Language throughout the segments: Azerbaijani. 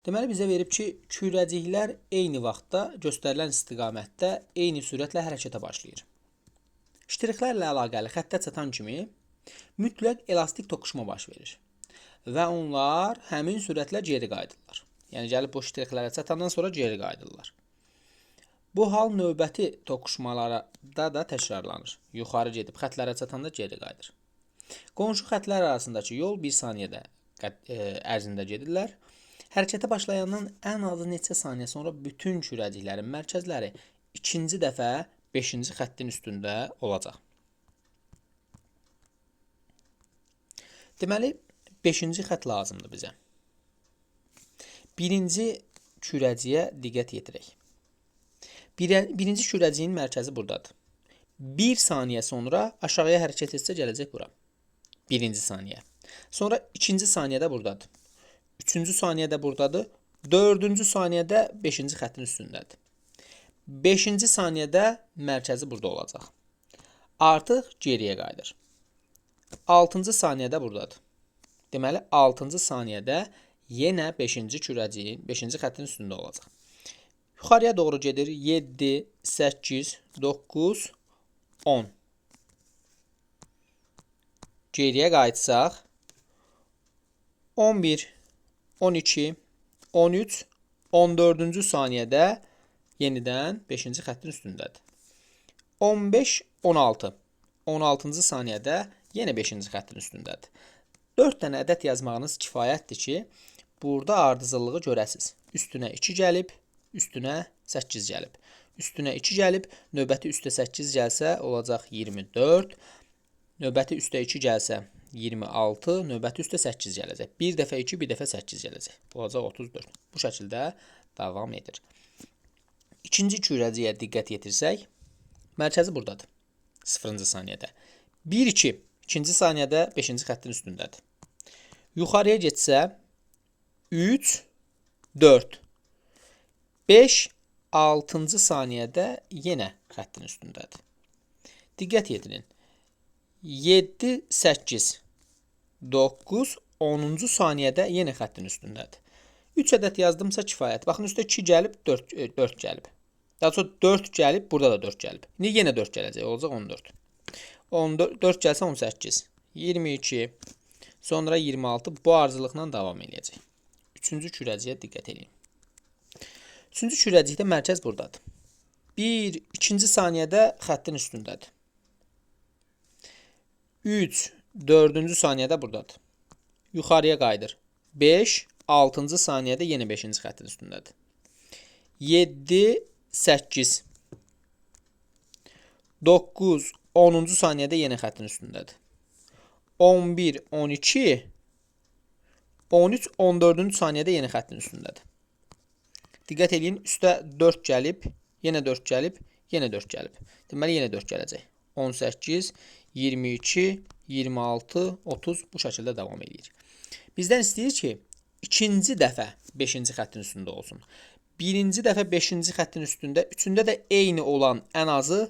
Deməli, bizə verib ki, kürəciklər eyni vaxtda göstərilən istiqamətdə eyni sürətlə hərəkətə başlayır. Ştrixlərlə əlaqəli xəttə çatan kimi mütləq elastik toqquşma baş verir və onlar həmin sürətlə geri qayıdırlar. Yəni, gəlib bu ştrixlərə çatandan sonra geri qayıdırlar. Bu hal növbəti toqquşmalarda da təkrarlanır. Yuxarı gedib xəttlərə çatanda geri qayıdır. Qonşu xəttlər arasındakı yol 1 saniyədə ərzində gedirlər. Hərəkətə başlayandan ən azı neçə saniyə sonra bütün kürəciklərin mərkəzləri ikinci dəfə 5-ci xəttin üstündə olacaq. Deməli, 5-ci xətt lazımdır bizə. Birinci kürəciyə diqqət yetirək. Birinci kürəciyin mərkəzi buradadır. 1 saniyə sonra aşağıya hərəkət etsə gələcək bura. Birinci saniyə. Sonra ikinci saniyədə buradadır. Üçüncü saniyədə buradadır. Dördüncü saniyədə 5-ci xəttin üstündədir. 5-ci saniyədə mərkəzi burada olacaq. Artıq geriyə qayıdır. 6-cı saniyədə buradadır. Deməli, 6-cı saniyədə yenə 5-ci kürəciyin 5-ci xəttin üstündə olacaq. Yuxarıya doğru gedir. 7, 8, 9, 10. Geriyə qayıtsaq 11, 12, 13, 14-cü saniyədə yenidən 5-ci xəttin üstündədir. 15, 16. 16-cı saniyədə yenə 5-ci xəttin üstündədir. 4 dənə ədəd yazmağınız kifayətdir ki, burada ardıcıllığı görəsiniz. Üstünə 2 gəlib, üstünə 8 gəlib. Üstünə 2 gəlib, növbəti üstə 8 gəlsə olacaq 24. Növbəti üstə 2 gəlsə 26, növbəti üstə 8 gələcək. Bir dəfə 2, bir dəfə 8 gələcək. Olacaq 34. Bu şəkildə davam edir. İkinci kürəciyə diqqət yetirsək, mərkəzi buradadır. 0-cı saniyədə. 1, 2, ikinci saniyədə 5-ci xəttin üstündədir. Yuxarıya getsə 3, 4, 5, 6-cı saniyədə yenə xəttin üstündədir. Diqqət yetirin. 7, 8, 9, 10-cu saniyədə yenə xəttin üstündədir. 3 ədəd yazdımsa kifayət. Baxın, üstə 2 gəlib, 4 gəlib. Daha sonra 4 gəlib, burada da 4 gəlib. İndi yenə 4 gələcək, olacaq 14. 4 gəlsə 18, 22, sonra 26 bu ardıcıllıqla davam edəcək. Üçüncü kürəciyə diqqət edin. Üçüncü kürəcikdə mərkəz buradadır. 1, 2-ci saniyədə xəttin üstündədir. 3, 4-cü saniyədə buradadır. Yuxarıya qayıdır. 5, 6-cı saniyədə yenə 5-ci xəttin üstündədir. 7, 8, 9, 10-cu saniyədə yenə xəttin üstündədir. 11, 12, 13, 14-cü saniyədə yenə xəttin üstündədir. Diqqət edin, üstə 4 gəlib, yenə 4 gəlib, yenə 4 gəlib. Deməli, yenə 4 gələcək. 18, 22, 26, 30 bu şəkildə davam edir. Bizdən istəyir ki, ikinci dəfə 5-ci xəttin üstündə olsun. Birinci dəfə 5-ci xəttin üstündə, üçündə də eyni olan ən azı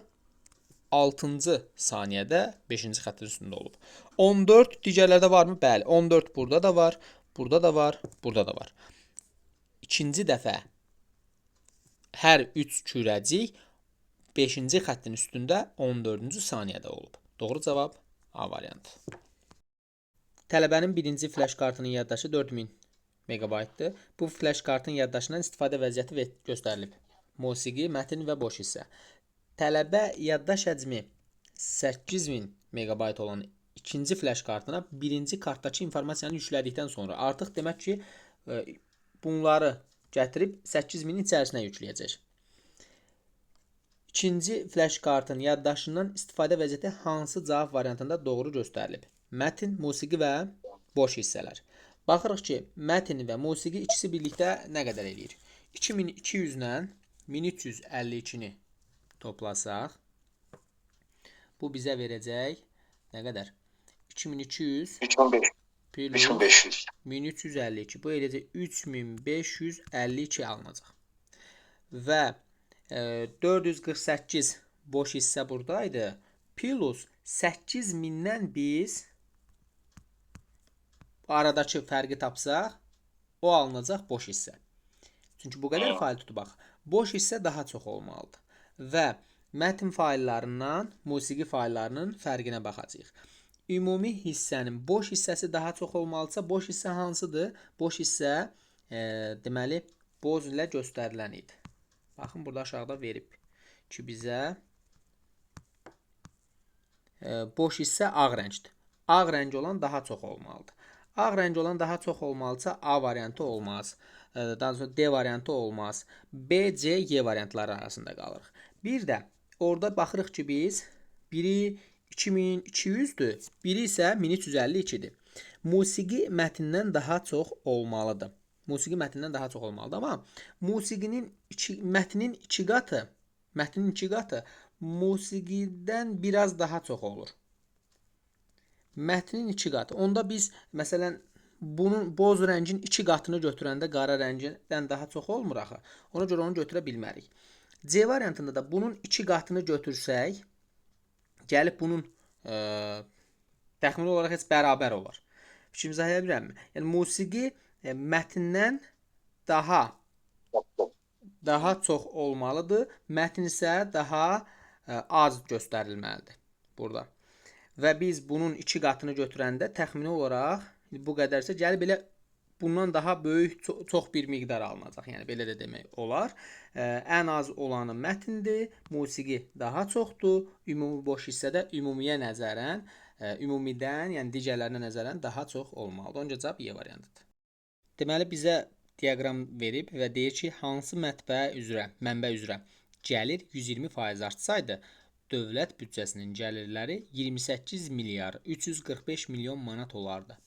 6-cı saniyədə 5-ci xəttin üstündə olub. 14 digərlərdə varmı? Bəli, 14 burada da var, burada da var, burada da var. İkinci dəfə hər 3 kürəcik 5-ci xəttin üstündə 14-cü saniyədə olub. Doğru cavab A variantı. Tələbənin birinci flash kartının yaddaşı 4000 megabaytdır. Bu flash kartın yaddaşından istifadə vəziyyəti göstərilib. Musiqi, mətn və boş hissə. Tələbə yaddaş həcmi 8000 megabayt olan ikinci flash kartına birinci kartdakı informasiyanı yüklədikdən sonra artıq demək ki, bunları gətirib 8000-in içərisinə yükləyəcək. İkinci flash kartın yaddaşından istifadə vəziyyəti hansı cavab variantında doğru göstərilib? Mətn, musiqi və boş hissələr. Baxırıq ki, mətn və musiqi ikisi birlikdə nə qədər eləyir? 2200 ilə 1352-ni toplasaq, bu bizə verəcək nə qədər? 2200 3500. 1352. Bu eləcək 3552 alınacaq. Və 448 boş hissə buradaydı. Plus 8000-dən biz aradakı fərqi tapsaq o alınacaq boş hissə. Çünki bu qədər fail tutub bax. Boş hissə daha çox olmalıdır. Və mətn faillərindən musiqi faillərinin fərqinə baxacağıq. Ümumi hissənin boş hissəsi daha çox olmalıdsa, boş hissə hansıdır? Boş hissə deməli boz ilə göstərilən idi. Baxın, burada aşağıda verib ki, bizə boş hissə ağ rəngdir. Ağ rəng olan daha çox olmalıdır. Ağ rəng olan daha çox olmalıdsa A variantı olmaz. Daha sonra D variantı olmaz. B, C, Y variantları arasında qalırıq. Bir də orada baxırıq ki, biz biri 2200-dür, biri isə 1352-dir. Musiqi mətndən daha çox olmalıdır. Musiqi mətndən daha çox olmalıdır, amma mətnin 2 qatı musiqidən biraz daha çox olur. Mətnin 2 qatı. Onda biz məsələn bunun boz rəngin 2 qatını götürəndə qara rəngdən daha çox olmur axı. Ona görə onu götürə bilmərik. C variantında da bunun 2 qatını götürsək, gəlib bunun təxmini olaraq heç bərabər olar. Fikrimi izah edə bilərəmmi? Yəni musiqi mətndən daha çox olmalıdır. Mətn isə daha az göstərilməlidir burada. Və biz bunun 2 qatını götürəndə təxmini olaraq bu qədərsə gəlib belə bundan daha böyük çox bir miqdar alınacaq. Yəni belə də demək olar. Ən az olanı mətndir, musiqi daha çoxdur. Ümumi boş hissədə ümumiyə nəzərən, ümumidən, yəni digərlərinə nəzərən daha çox olmalıdır. Onca cavab Y variantıdır. Deməli bizə diaqram verib və deyir ki, hansı mənbə üzrə gəlir 120% artsaydı, dövlət büdcəsinin gəlirləri 28 milyar 345 milyon manat olardı.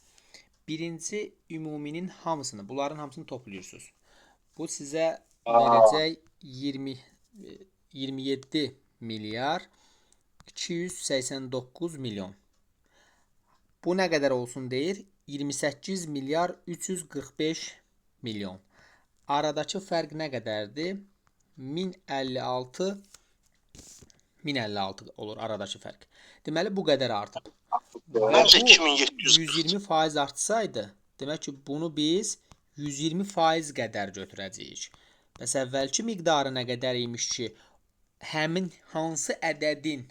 Birinci ümuminin hamısını, bunların hamısını toplayırsınız. Bu sizə verəcək 27 milyar 289 milyon. Bu nə qədər olsun deyir? 28 milyar 345 milyon. Aradakı fərq nə qədərdir? 1056 olur aradakı fərq. Deməli bu qədər artıb. Və bu 120% artsaydı, demək ki, bunu biz 120% qədər götürəcəyik. Bəs əvvəlki miqdarı nə qədər imiş ki, həmin hansı ədədin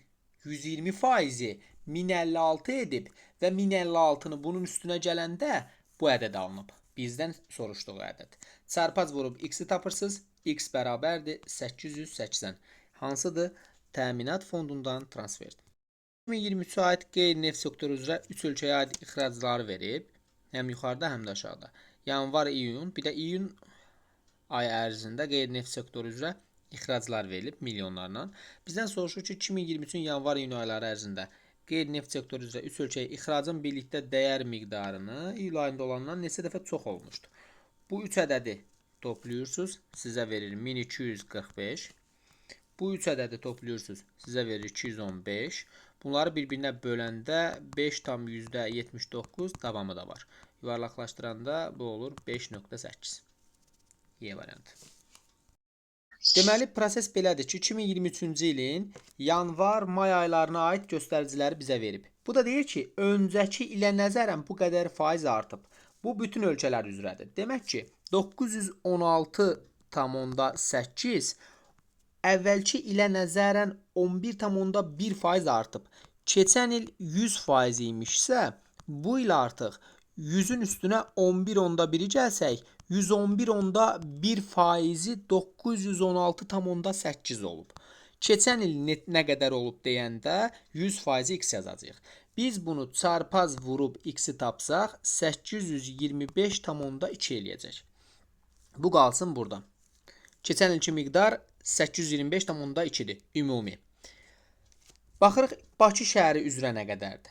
120%-i 1056 edib və 1056-nı bunun üstünə gələndə bu ədəd alınıb. Bizdən soruşduğu ədəd. Çarpaz vurub x-i tapırsınız. X bərabərdir 880. Hansıdır? Təminat fondundan transferdir. 2023-ə aid qeyri-neft sektoru üzrə 3 ölkəyə aid ixracları verib. Həm yuxarıda, həm də aşağıda. Yanvar, iyun, bir də iyun ayı ərzində qeyri-neft sektoru üzrə ixraclar verilib milyonlarla. Bizdən soruşur ki, 2023-ün yanvar-iyun ayları ərzində qeyri-neft sektoru üzrə 3 ölkəyə ixracın birlikdə dəyər miqdarını iyul ayında olandan neçə dəfə çox olmuşdur. Bu 3 ədədi toplayırsınız, sizə verir 1245. Bu 3 ədədi toplayırsınız, sizə verir 215. Bunları bir-birinə böləndə 5,79 davamı da var. Yuvarlaqlaşdıranda bu olur 5,8. Y variantı. Deməli, proses belədir ki, 2023-cü ilin yanvar-may aylarına aid göstəriciləri bizə verib. Bu da deyir ki, öncəki ilə nəzərən bu qədər faiz artıb. Bu bütün ölkələr üzrədir. Demək ki, 916,8 əvvəlki ilə nəzərən 11,1% artıb. Keçən il 100% imişsə, bu il artıq 100-ün üstünə 11,1 gəlsək, 111,1%-i 916,8 olub. Keçən il nə qədər olub deyəndə 100%-i x yazacağıq. Biz bunu çarpaz vurub x-i tapsaq 825,2 eləyəcək. Bu qalsın burada. Keçən ilki miqdar 825,2-dir ümumi. Baxırıq Bakı şəhəri üzrə nə qədərdir?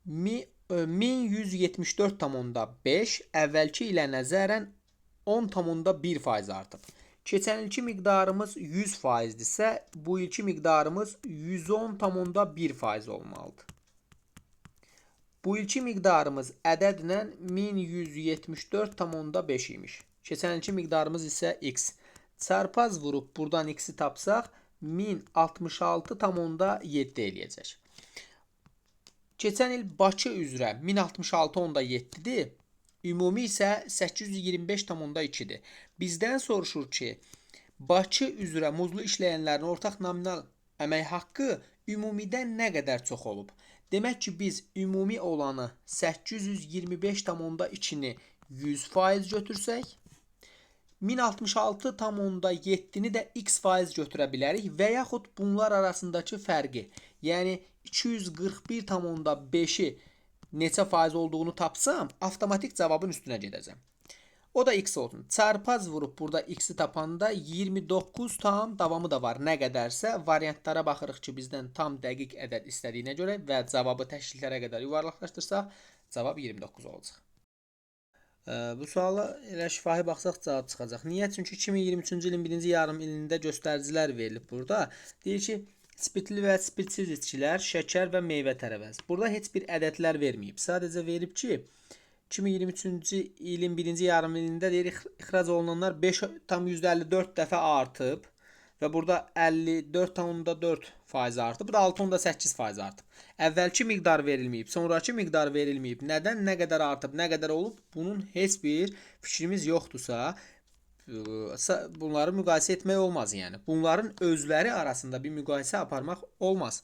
1174,5 əvvəlki ilə nəzərən 10,1% artıb. Keçən ilki miqdarımız 100%-dirsə, bu ilki miqdarımız 110,1% olmalıdır. Bu ilki miqdarımız ədədlə 1174,5 imiş. Keçən ilki miqdarımız isə x. Çarpaz vurub buradan x-i tapsaq 1066,7 eləyəcək. Keçən il Bakı üzrə 1066,7-dir. Ümumi isə 825,2-dir. Bizdən soruşur ki, Bakı üzrə muzlu işləyənlərin ortaq nominal əmək haqqı ümumidən nə qədər çox olub? Demək ki, biz ümumi olanı 825,2-ni 100% götürsək, 1066,7-ni də x% götürə bilərik və yaxud bunlar arasındakı fərqi, yəni 241,5-i neçə faiz olduğunu tapsam, avtomatik cavabın üstünə gedəcəm. O da x olsun. Çarpaz vurub burada x-i tapanda 29 tam davamı da var. Nə qədərsə variantlara baxırıq ki, bizdən tam dəqiq ədəd istədiyinə görə və cavabı təşkillərə qədər yuvarlaqlaşdırsaq, cavab 29 olacaq. Bu suala elə şifahi baxsaq cavab çıxacaq. Niyə? Çünki 2023-cü ilin birinci yarım ilində göstəricilər verilib burada. Deyir ki, spirtli və spirtsiz içkilər, şəkər və meyvə tərəvəz. Burada heç bir ədədlər verməyib. Sadəcə verib ki, 2023-cü ilin birinci yarım ilində deyir, ixrac olunanlar 5,54 dəfə artıb və burada 54,4% artıb. Bu da 6,8% artıb. Əvvəlki miqdar verilməyib, sonrakı miqdar verilməyib. Nədən, nə qədər artıb, nə qədər olub? Bunun heç bir fikrimiz yoxdursa, bunları müqayisə etmək olmaz yəni. Bunların özləri arasında bir müqayisə aparmaq olmaz.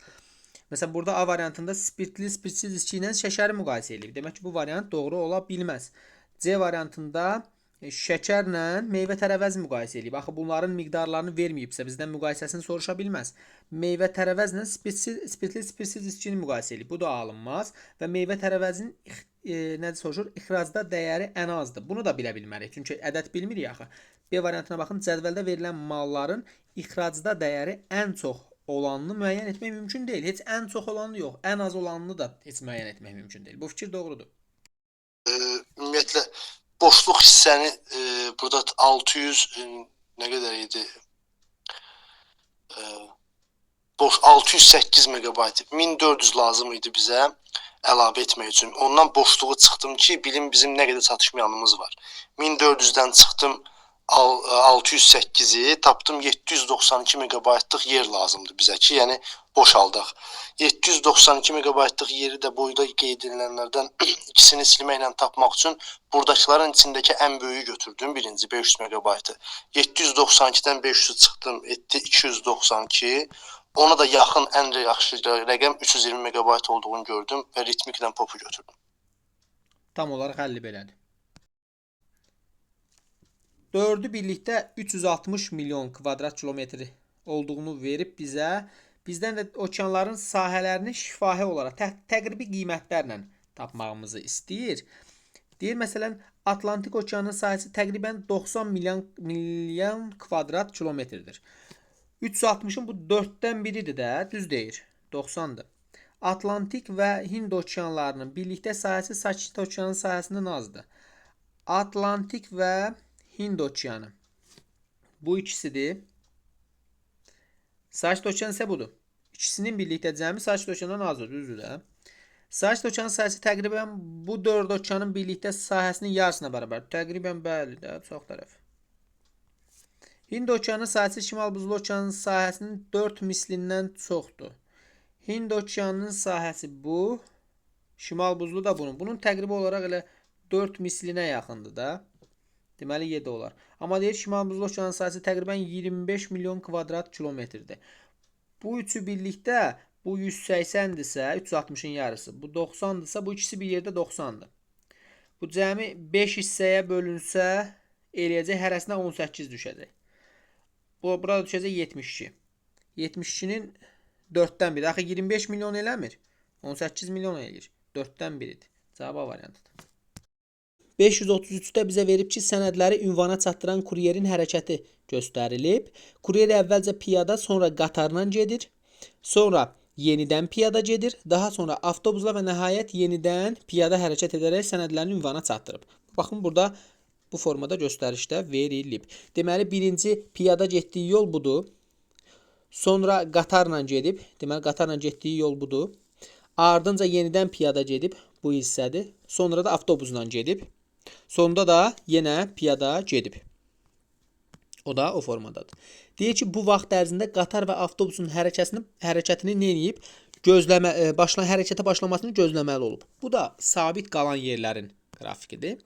Məsələn, burada A variantında spirtli, spirtsiz içki ilə şəkəri müqayisə edilib. Demək ki, bu variant doğru ola bilməz. C variantında şəkərlə meyvə tərəvəz müqayisə edilib. Axı bunların miqdarlarını verməyibsə, bizdən müqayisəsini soruşa bilməz. Meyvə tərəvəzlə spirtli, spirtsiz içkini müqayisə edilib. Bu da alınmaz və meyvə tərəvəzin nədir soruşur? İxracda dəyəri ən azdır. Bunu da bilə bilmərik. Çünki ədəd bilmirik axı. B variantına baxın, cədvəldə verilən malların ixracda dəyəri ən çox olanını müəyyən etmək mümkün deyil. Heç ən çox olanını yox, ən az olanını da heç müəyyən etmək mümkün deyil. Bu fikir doğrudur. Ümumiyyətlə, boşluq hissəni burada 600 nə qədər idi? 608 megabayt, 1400 lazım idi bizə əlavə etmək üçün. Ondan boşluğu çıxdım ki, bilim bizim nə qədər çatışmayanımız var. 1400-dən çıxdım 608-i, tapdım 792 megabaytlıq yer lazımdır bizə ki, yəni boşaldaq. 792 megabaytlıq yeri də boyda qeyd edilənlərdən ikisini silməklə tapmaq üçün buradakiların içindəki ən böyüyü götürdüm, birinci 500 megabaytı. 792-dən 500 çıxdım, etdi 292. Ona da yaxın ən yaxşı rəqəm 320 megabayt olduğunu gördüm və ritmiklə popu götürdüm. Tam olaraq həlli belədir. 4-ü birlikdə 360 milyon kvadrat kilometri olduğunu verib bizə. Bizdən də okeanların sahələrini şifahi olaraq təqribi qiymətlərlə tapmağımızı istəyir. Deyir, məsələn, Atlantik okeanının sahəsi təqribən 90 milyon kvadrat kilometrdir. 360-ın bu 4-dən biridir də, düz deyir, 90-dır. Atlantik və Hind okeanlarının birlikdə sahəsi Sakit okeanın sahəsindən azdır. Atlantik və Hind okeanı. Bu ikisidir. Sakit okean isə budur. İkisinin birlikdə cəmi Sakit okeandan azdır, düzdür də. Sakit okeanın sahəsi təqribən bu 4 okeanın birlikdə sahəsinin yarısına bərabər. Təqribən bəli də, çox tərəf. Hind okeanının sahəsi Şimal Buzlu okeanın sahəsinin 4 mislindən çoxdur. Hind okeanının sahəsi bu. Şimal Buzlu da bunun. Bunun təqribi olaraq elə 4 mislinə yaxındır da. Deməli 7 olar. Amma deyir, Şimal Buzlu okeanın sahəsi təqribən 25 milyon kvadrat kilometrdir. Bu üçü birlikdə bu 180-dirsə, 360-ın yarısı. Bu 90-dırsa, bu ikisi bir yerdə 90-dır. Bu cəmi 5 hissəyə bölünsə, eləyəcək hərəsinə 18 düşəcək. Burada düşəcək 72. 72-nin 4-dən biri. Axı 25 milyon eləmir. 18 milyon eləyir. 4-dən biridir. Cavab variantıdır. 533-də bizə verib ki, sənədləri ünvana çatdıran kuryerin hərəkəti göstərilib. Kuryer əvvəlcə piyada, sonra qatarla gedir. Sonra yenidən piyada gedir. Daha sonra avtobusla və nəhayət yenidən piyada hərəkət edərək sənədlərini ünvana çatdırıb. Baxın, burada bu formada göstərişdə verilib. Deməli, birinci piyada getdiyi yol budur. Sonra qatarla gedib. Deməli, qatarla getdiyi yol budur. Ardınca yenidən piyada gedib. Bu hissədir. Sonra da avtobusla gedib. Sonunda da yenə piyada gedib. O da o formadadır. Deyir ki, bu vaxt ərzində qatar və avtobusun hərəkətini nə edib? Hərəkətə başlamasını gözləməli olub. Bu da sabit qalan yerlərin qrafikidir.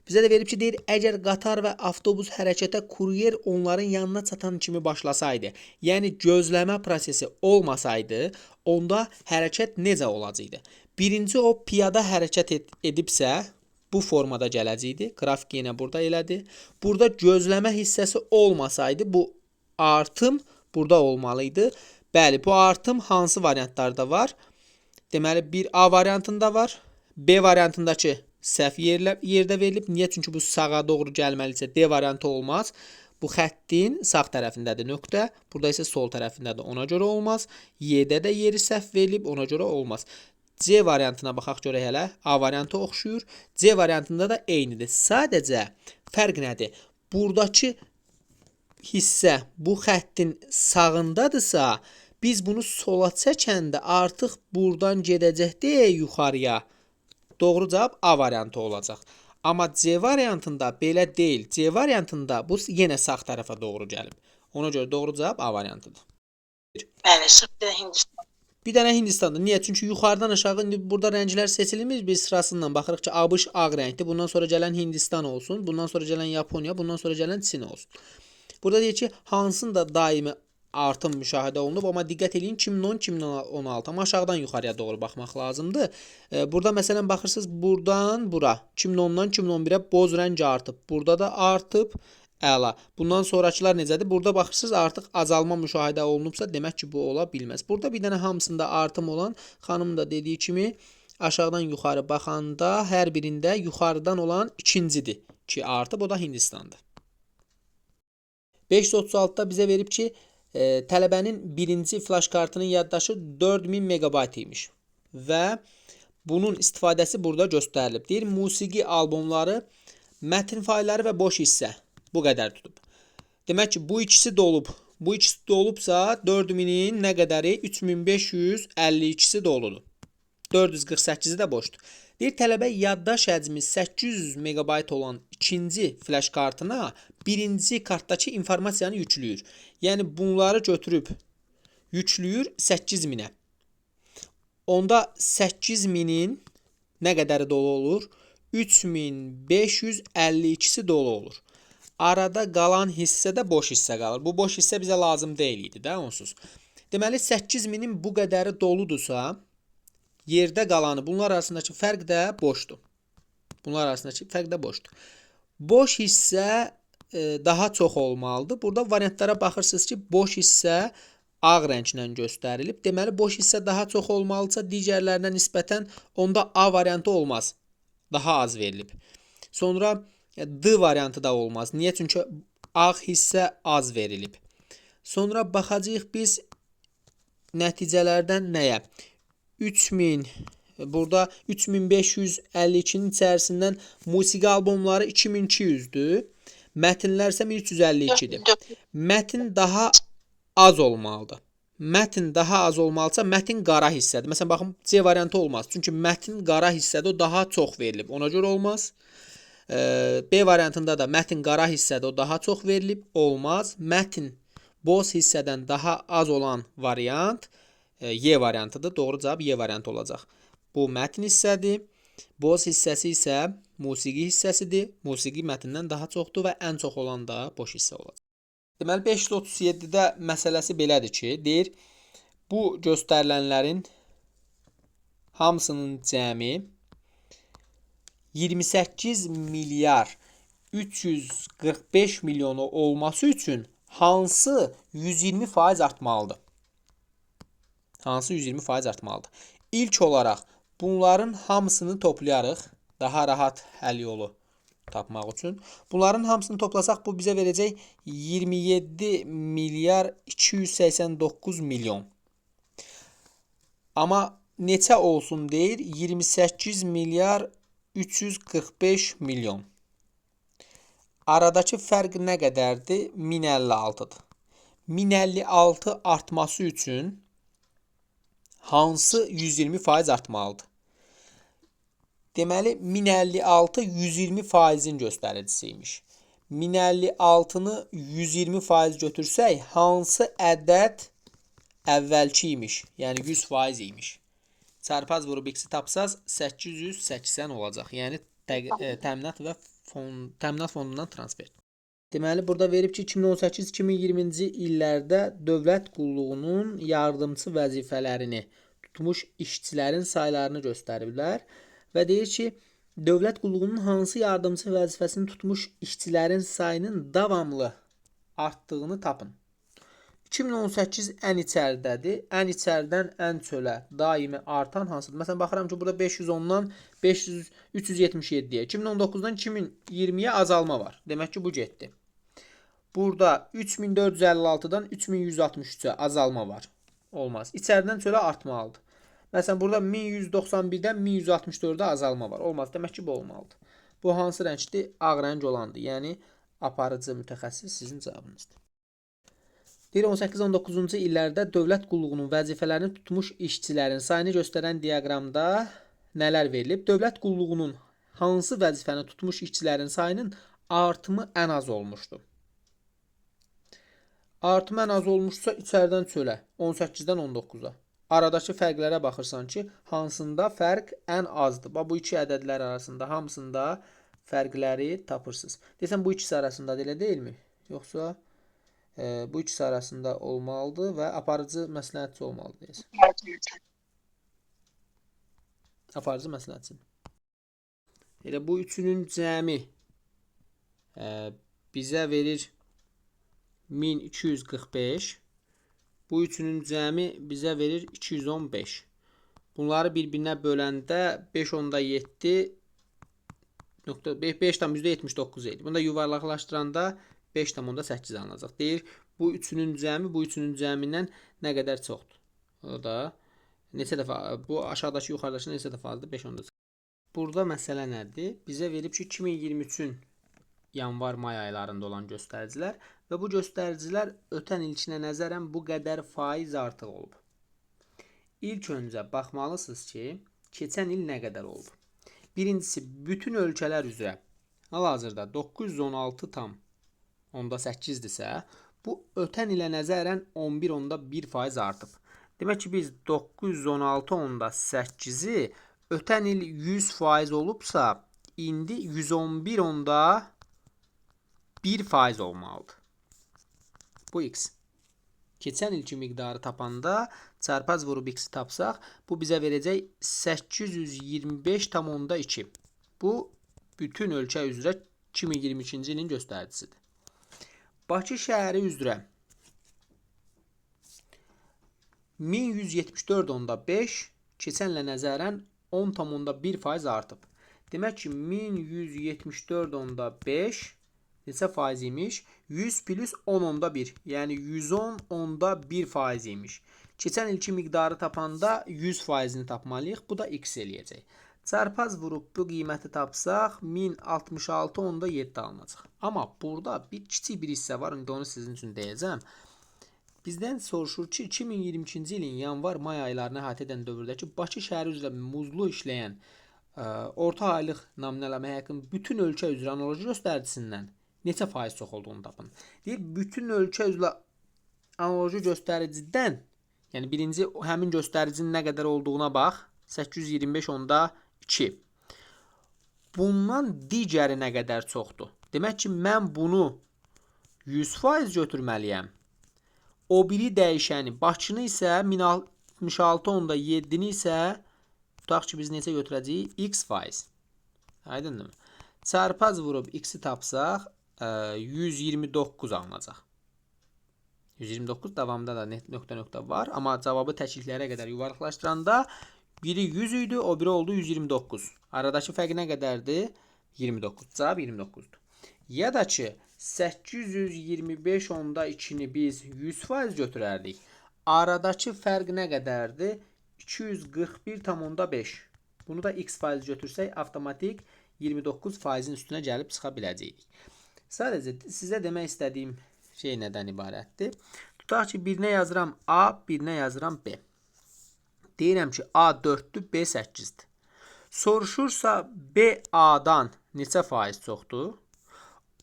Bizə də verib ki, deyir, əgər qatar və avtobus hərəkətə kuryer onların yanına çatan kimi başlasaydı, yəni gözləmə prosesi olmasaydı, onda hərəkət necə olacaqdı? Birinci o piyada hərəkət edibsə, bu formada gələcəkdi. Qrafik yenə burada elədi. Burada gözləmə hissəsi olmasaydı, bu artım burada olmalıydı. Bəli, bu artım hansı variantlarda var? Deməli, bir A variantında var. B variantındakı səhv yerdə verilib. Niyə? Çünki bu sağa doğru gəlməlisə D variantı olmaz. Bu xəttin sağ tərəfindədir nöqtə. Burada isə sol tərəfindədir. Ona görə olmaz. Y-də də yeri səhv verilib. Ona görə olmaz. C variantına baxaq görək hələ. A variantı oxşuyur. C variantında da eynidir. Sadəcə fərq nədir? Buradakı hissə bu xəttin sağındadırsa, biz bunu sola çəkəndə artıq buradan gedəcək deyə yuxarıya. Doğru cavab A variantı olacaq. Amma C variantında belə deyil. C variantında bu yenə sağ tərəfə doğru gəlib. Ona görə doğru cavab A variantıdır. Bəli, sırf bir də Hindistan. Bir dənə Hindistandır. Niyə? Çünki yuxarıdan aşağı indi burada rənglər seçilmir. Biz sırasıyla baxırıq ki, ABŞ ağ rəngdir. Bundan sonra gələn Hindistan olsun. Bundan sonra gələn Yaponiya. Bundan sonra gələn Çin olsun. Burada deyir ki, hansında daimi artım müşahidə olunub, amma diqqət edin 2010-2016, amma aşağıdan yuxarıya doğru baxmaq lazımdır. Burada məsələn baxırsınız, buradan bura 2010-dan 2011-ə boz rəng artıb. Burada da artıb. Əla. Bundan sonrakılar necədir? Burada baxırsınız, artıq azalma müşahidə olunubsa, demək ki, bu ola bilməz. Burada bir dənə hamısında artım olan, xanım da dediyi kimi, aşağıdan yuxarı baxanda hər birində yuxarıdan olan ikincidir ki, artıb, o da Hindistandır. 536-da bizə verib ki, tələbənin birinci flash kartının yaddaşı 4000 megabayt imiş və bunun istifadəsi burada göstərilib. Deyir, musiqi albomları, mətn faylları və boş hissə bu qədər tutub. Demək ki, bu ikisi dolub. Bu ikisi dolubsa 4000-in nə qədəri? 3552-si doludur. 448-i də boşdur. Deyir, tələbə yaddaş həcmi 800 megabayt olan ikinci flash kartına birinci kartdakı informasiyanı yüklüyür. Yəni, bunları götürüb yüklüyür 8000-ə. Onda 8000-in nə qədəri dolu olur? 3552-si dolu olur. Arada qalan hissə də boş hissə qalır. Bu boş hissə bizə lazım deyil idi də onsuz. Deməli, 8000-in bu qədəri doludursa, yerdə qalanı, bunlar arasındakı fərq də boşdur. Bunlar arasındakı fərq də boşdur. Boş hissə daha çox olmalıdır. Burada variantlara baxırsınız ki, boş hissə ağ rənglə göstərilib. Deməli, boş hissə daha çox olmalıdırsa, digərlərinə nisbətən onda A variantı olmaz. Daha az verilib. Sonra D variantı da olmaz. Niyə? Çünki ağ hissə az verilib. Sonra baxacağıq biz nəticələrdən nəyə? 3000, burada 3552-nin içərisindən musiqi albomları 2200-dür. Mətnlər isə 1352-dir. Mətn daha az olmalıdır. Mətn daha az olmalıdırsa, mətn qara hissədir. Məsələn, baxın, C variantı olmaz. Çünki mətn qara hissədə o daha çox verilib. Ona görə olmaz. B variantında da mətn qara hissədə o daha çox verilib. Olmaz. Mətn boz hissədən daha az olan variant Y variantıdır. Doğru cavab Y variantı olacaq. Bu mətn hissədir. Boz hissəsi isə musiqi hissəsidir. Musiqi mətndən daha çoxdur və ən çox olan da boş hissə olacaq. Deməli, 537-də məsələsi belədir ki, deyir, bu göstərilənlərin hamısının cəmi 28 milyar 345 milyonu olması üçün hansı 120% artmalıdır? Hansı 120% artmalıdır? İlk olaraq bunların hamısını toplayarıq. Daha rahat həll yolu tapmaq üçün. Bunların hamısını toplasaq, bu bizə verəcək 27 milyar 289 milyon. Amma neçə olsun deyir? 28 milyar 345 milyon. Aradakı fərq nə qədərdir? 1056-dır. 1056 artması üçün hansı 120% artmalıdır? Deməli, 1056 120%-in göstəricisiymiş. 1056-nı 120% götürsək, hansı ədəd əvvəlki imiş? Yəni 100% imiş. Çarpaz vurub x-i tapsaz 880 olacaq. Yəni təminat və təminat fondundan transfer. Deməli, burada verib ki, 2018-2020-ci illərdə dövlət qulluğunun yardımçı vəzifələrini tutmuş işçilərin saylarını göstəriblər və deyir ki, dövlət qulluğunun hansı yardımçı vəzifəsini tutmuş işçilərin sayının davamlı artdığını tapın. 2018 ən içəridədir. Ən içəridən ən çölə daimi artan hansıdır? Məsələn, baxıram ki, burada 510-dan 377-yə, 2019-dan 2020-yə azalma var. Demək ki, bu getdi. Burada 3456-dan 3163-ə azalma var. Olmaz. İçəridən çölə artmalıdır. Məsələn, burada 1191-dən 1164-ə azalma var. Olmaz. Demək ki, bu olmalıdır. Bu hansı rəngdir? Ağ rəng olandır. Yəni, aparıcı mütəxəssis sizin cavabınızdır. 18-19-cu illərdə dövlət qulluğunun vəzifələrini tutmuş işçilərin sayını göstərən diaqramda nələr verilib? Dövlət qulluğunun hansı vəzifəni tutmuş işçilərin sayının artımı ən az olmuşdur? Artım ən az olmuşsa içəridən çölə, 18-dən 19-a. Aradakı fərqlərə baxırsan ki, hansında fərq ən azdır. Bu iki ədədlər arasında hamısında fərqləri tapırsınız. Desəm, bu ikisi arasında elə deyilmi? Yoxsa bu ikisi arasında olmalıdır və aparıcı məsləhətçi olmalıdır. Aparıcı məsləhətçi. Elə bu üçünün cəmi bizə verir 1245. Bu üçünün cəmi bizə verir 215. Bunları bir-birinə böləndə 5/7 5,79 edir. Bunu da yuvarlaqlaşdıranda 5,8 alınacaq. Deyir, bu üçünün cəmi bu üçünün cəmindən nə qədər çoxdur? O da neçə dəfə, bu aşağıdakı yuxarıdakı neçə dəfə azdır? 5,8. Burada məsələ nədir? Bizə verib ki, 2023-ün yanvar-may aylarında olan göstəricilər və bu göstəricilər ötən ilkinə nəzərən bu qədər faiz artıq olub. İlk öncə baxmalısınız ki, keçən il nə qədər olub? Birincisi, bütün ölkələr üzrə hal-hazırda 916,8-dirsə, bu ötən ilə nəzərən 11,1% artıb. Demək ki, biz 916,8-i ötən il 100% olubsa, indi 111,1% olmalıdır. Bu x. Keçən ilki miqdarı tapanda çarpaz vurub x-i tapsaq, bu bizə verəcək 825,2. Bu bütün ölkə üzrə 2022-ci ilin göstəricisidir. Bakı şəhəri üzrə 1174,5 keçən ilə nəzərən 10,1% artıb. Demək ki, 1174,5 neçə faiz imiş? 100 plus 10,1, yəni 110,1% imiş. Keçən ilki miqdarı tapanda 100%-ni tapmalıyıq. Bu da x eləyəcək. Çarpaz vurub bu qiyməti tapsaq 1066,7 alınacaq. Amma burada kiçik bir hissə var. İndi onu sizin üçün deyəcəm. Bizdən soruşur ki, 2022-ci ilin yanvar-may aylarını əhatə edən dövrdəki Bakı şəhəri üzrə muzlu işləyən orta aylıq nominal əmək haqqının bütün ölkə üzrə analoji göstəricisindən neçə faiz çox olduğunu tapın. Deyir, bütün ölkə üzrə analoji göstəricidən, yəni birinci həmin göstəricinin nə qədər olduğuna bax, 825,2. Bundan digəri nə qədər çoxdur? Demək ki, mən bunu 100% götürməliyəm. O biri dəyişəni, Bakını isə 1066,7-ni isə tutaq ki, biz neçə götürəcəyik? X%. Aydındır mı? Çarpaz vurub x-i tapsaq 129 alınacaq. 129 davamında da nöqtə var. Amma cavabı təkliklərə qədər yuvarlaqlaşdıranda biri 100 idi, o biri oldu 129. Aradakı fərq nə qədərdir? 29. Cavab 29-dur. Ya da ki, 825,2-ni biz 100% götürərdik. Aradakı fərq nə qədərdir? 241,5. Bunu da x% götürsək, avtomatik 29%-in üstünə gəlib çıxa biləcəyik. Sadəcə sizə demək istədiyim şey nədən ibarətdir? Tutaq ki, birinə yazıram A, birinə yazıram B. Deyirəm ki, A 4-dür, B 8-dir. Soruşursa B A-dan neçə faiz çoxdur?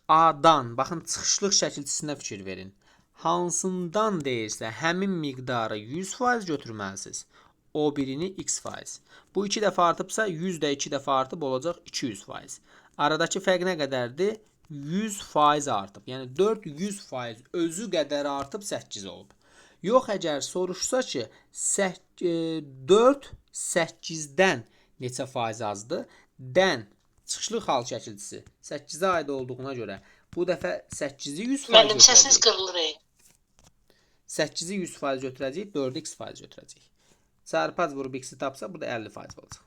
A-dan, baxın, çıxışlıq şəkilçisinə fikir verin. Hansından deyirsə, həmin miqdarı 100% götürməlisiniz. O birini x%. Bu 2 dəfə artıbsa 100 də 2 dəfə artıb olacaq 200%. Aradakı fərq nə qədərdir? 100% artıb. Yəni 4 100% özü qədər artıb 8 olub. Yox, əgər soruşsa ki, 4 8-dən neçə faiz azdır? Dən çıxışlı xal şəkilçisi 8-ə aid olduğuna görə bu dəfə 8-i 100% Müəllim səsiniz götürəcək. qırılır. 8-i 100% götürəcək, 4-ü x% götürəcək. Çarpaz vurub x-i tapsa, bu da 50% olacaq.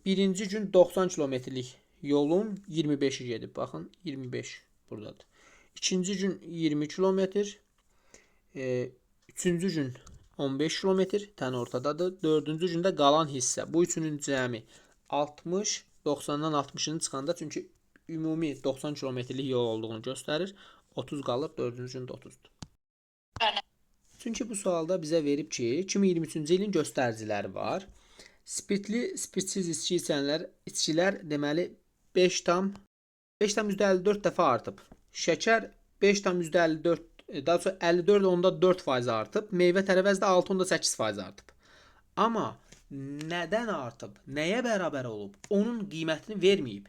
Birinci gün 90 kilometrlik yolun 25'i gedib. Baxın, 25 buradadır. İkinci gün 20 kilometr. Üçüncü gün 15 kilometr. Tən ortadadır. Dördüncü gündə qalan hissə. Bu üçünün cəmi 60. 90-dan 60-ını çıxanda, çünki ümumi 90 kilometrlik yol olduğunu göstərir. 30 qalıb, dördüncü gündə 30-dur. Çünki bu sualda bizə verib ki, 2023-cü ilin göstəriciləri var. Spirtli, spirtsiz içkilər deməli 5,54 dəfə artıb. Şəkər 5,54, daha sonra 54,4% artıb. Meyvə tərəvəz də 6,8% artıb. Amma nədən artıb? Nəyə bərabər olub? Onun qiymətini verməyib.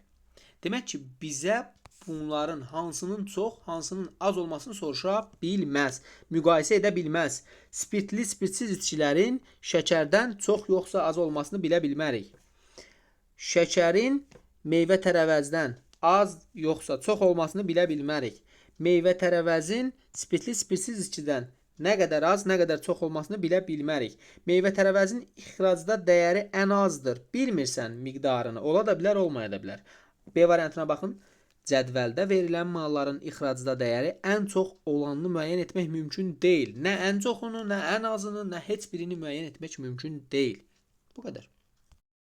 Demək ki, bizə bunların hansının çox, hansının az olmasını soruşa bilməz. Müqayisə edə bilməz. Spirtli, spirtsiz içkilərin şəkərdən çox yoxsa az olmasını bilə bilmərik. Şəkərin meyvə tərəvəzdən az yoxsa çox olmasını bilə bilmərik. Meyvə tərəvəzin spirtli, spirtsiz içkidən nə qədər az, nə qədər çox olmasını bilə bilmərik. Meyvə tərəvəzin ixracda dəyəri ən azdır. Bilmirsən miqdarını. Ola da bilər, olmaya da bilər. B variantına baxın. Cədvəldə verilən malların ixracda dəyəri ən çox olanını müəyyən etmək mümkün deyil. Nə ən çoxunu, nə ən azını, nə heç birini müəyyən etmək mümkün deyil. Bu qədər.